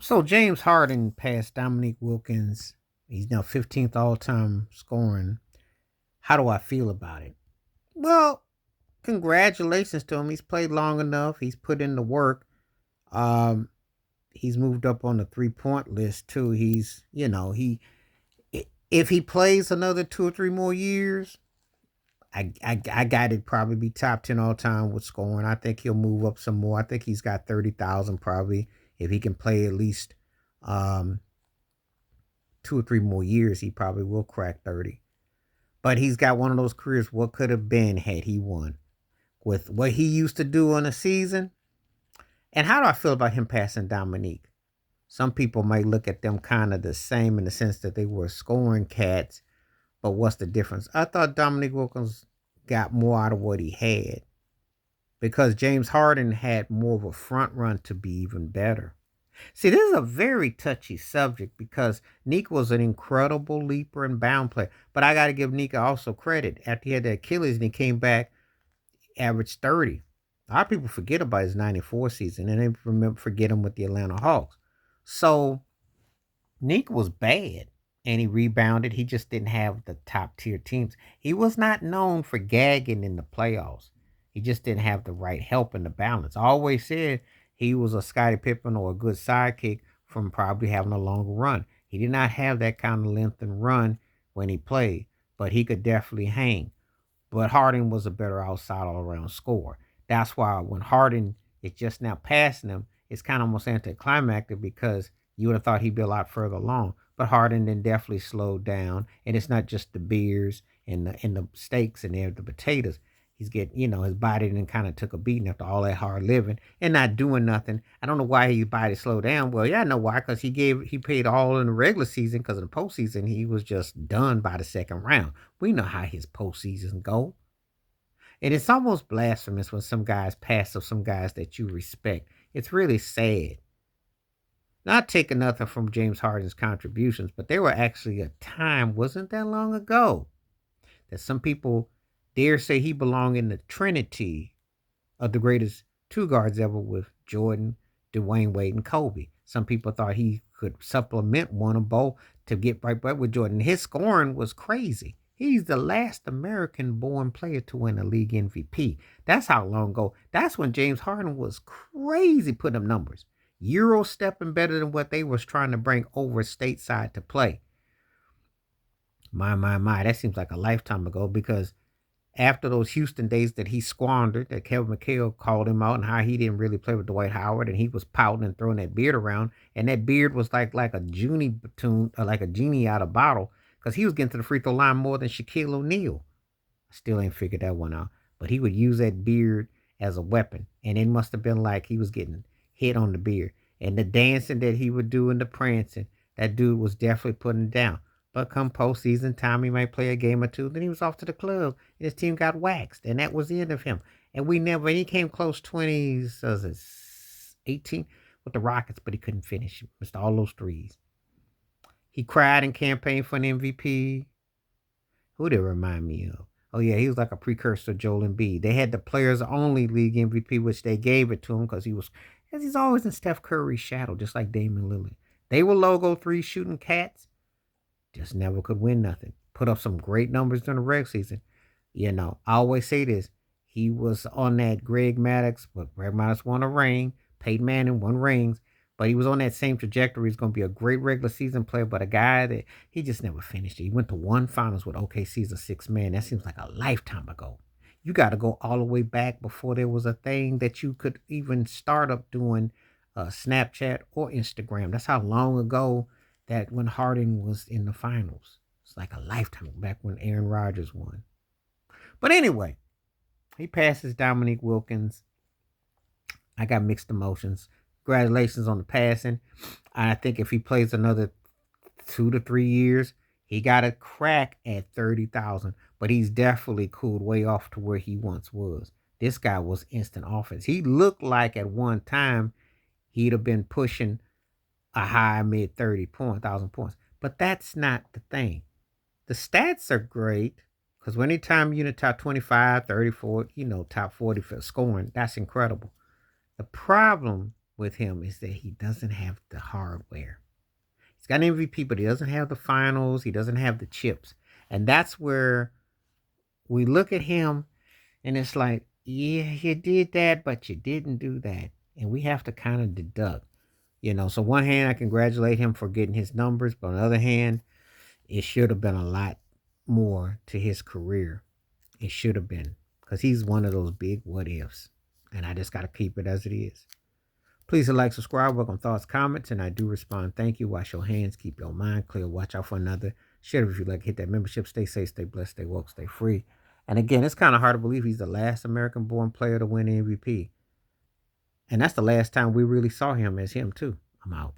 So James Harden passed Dominique Wilkins. He's now 15th all-time scoring. How do I feel about it? Well, congratulations to him. He's played long enough. He's put in the work. Um, he's moved up on the three-point list too. If he plays another 2 or 3 more years, I got it probably be top 10 all time with scoring. I think he'll move up some more. I think he's got 30,000 probably if he can play at least um 2 or 3 more years. He probably will crack 30. But he's got one of those careers. What could have been had he won with what he used to do in a season? And how do I feel about him passing Dominique? Some people might look at them kind of the same in the sense that they were scoring cats, but what's the difference? I thought Dominique Wilkins got more out of what he had because James Harden had more of a front run to be even better. See, this is a very touchy subject because Nick was an incredible leaper and bound player. But I got to give Nika also credit. After he had the Achilles and he came back, averaged 30. A lot of people forget about his 94 season and they forget him with the Atlanta Hawks. So Nick was bad and he rebounded. He just didn't have the top tier teams. He was not known for gagging in the playoffs. He just didn't have the right help and the balance. I always said he was a Scottie Pippen or a good sidekick from probably having a longer run. He did not have that kind of length and run when he played, but he could definitely hang. But Harden was a better outside all around scorer. That's why when Harden is just now passing him, it's kind of almost anticlimactic because you would have thought he'd be a lot further along. But Harden then definitely slowed down. And it's not just the beers and the steaks and the potatoes. He's getting, his body then kind of took a beating after all that hard living and not doing nothing. I don't know why his body slowed down. Well, yeah, I know why, because he paid all in the regular season, because in the postseason he was just done by the second round. We know how his postseasons go. And it's almost blasphemous when some guys pass up some guys that you respect. It's really sad. Not taking nothing from James Harden's contributions, but there were actually a time, wasn't that long ago, that some people dare say he belonged in the trinity of the greatest two guards ever with Jordan, Dwayne Wade, and Kobe. Some people thought he could supplement one or both to get right back with Jordan. His scoring was crazy. He's the last American born player to win a league MVP. That's how long ago. That's when James Harden was crazy putting up numbers. Euro stepping better than what they was trying to bring over stateside to play. My. That seems like a lifetime ago because after those Houston days that he squandered, that Kevin McHale called him out and how he didn't really play with Dwight Howard and he was pouting and throwing that beard around, and that beard was like a genie tune or like a genie out of a bottle because he was getting to the free throw line more than Shaquille O'Neal. I still ain't figured that one out, but he would use that beard as a weapon, and it must have been like he was getting hit on the beard and the dancing that he would do and the prancing. That dude was definitely putting it down. But come postseason time, he might play a game or two. Then he was off to the club, and his team got waxed, and that was the end of him. And he came close 20s, 18 with the Rockets, but he couldn't finish. Missed all those threes. He cried and campaigned for an MVP. Who did it remind me of? Oh yeah, he was like a precursor to Joel Embiid. They had the players only league MVP, which they gave it to him because he's always in Steph Curry's shadow, just like Damian Lillard. They were logo three shooting cats, just never could win nothing. Put up some great numbers during the regular season. I always say this. He was on that Greg Maddox, but Greg Maddox won a ring. Peyton Manning won rings. But he was on that same trajectory. He's going to be a great regular season player, but a guy that he just never finished it. He went to one finals with OKC as a six man. That seems like a lifetime ago. You got to go all the way back before there was a thing that you could even start up doing Snapchat or Instagram. That's how long ago that when Harden was in the finals. It's like a lifetime back when Aaron Rodgers won. But anyway, he passes Dominique Wilkins. I got mixed emotions. Congratulations on the passing. I think if he plays another 2 to 3 years, he got a crack at 30,000. But he's definitely cooled way off to where he once was. This guy was instant offense. He looked like at one time he'd have been pushing a high mid 30,000 points. But that's not the thing. The stats are great because anytime you're in the top 25, 34, top 40 for scoring, that's incredible. The problem with him is that he doesn't have the hardware. He's got an MVP, but he doesn't have the finals. He doesn't have the chips. And that's where we look at him and it's like, yeah, you did that, but you didn't do that. And we have to kind of deduct, So one hand, I congratulate him for getting his numbers, but on the other hand, it should have been a lot more to his career. It should have been, because he's one of those big what ifs. And I just got to keep it as it is. Please like, subscribe, welcome thoughts, comments, and I do respond. Thank you. Wash your hands. Keep your mind clear. Watch out for another. Share it if you like. Hit that membership. Stay safe, stay blessed, stay woke, stay free. And again, it's kind of hard to believe he's the last American-born player to win MVP. And that's the last time we really saw him as him, too. I'm out.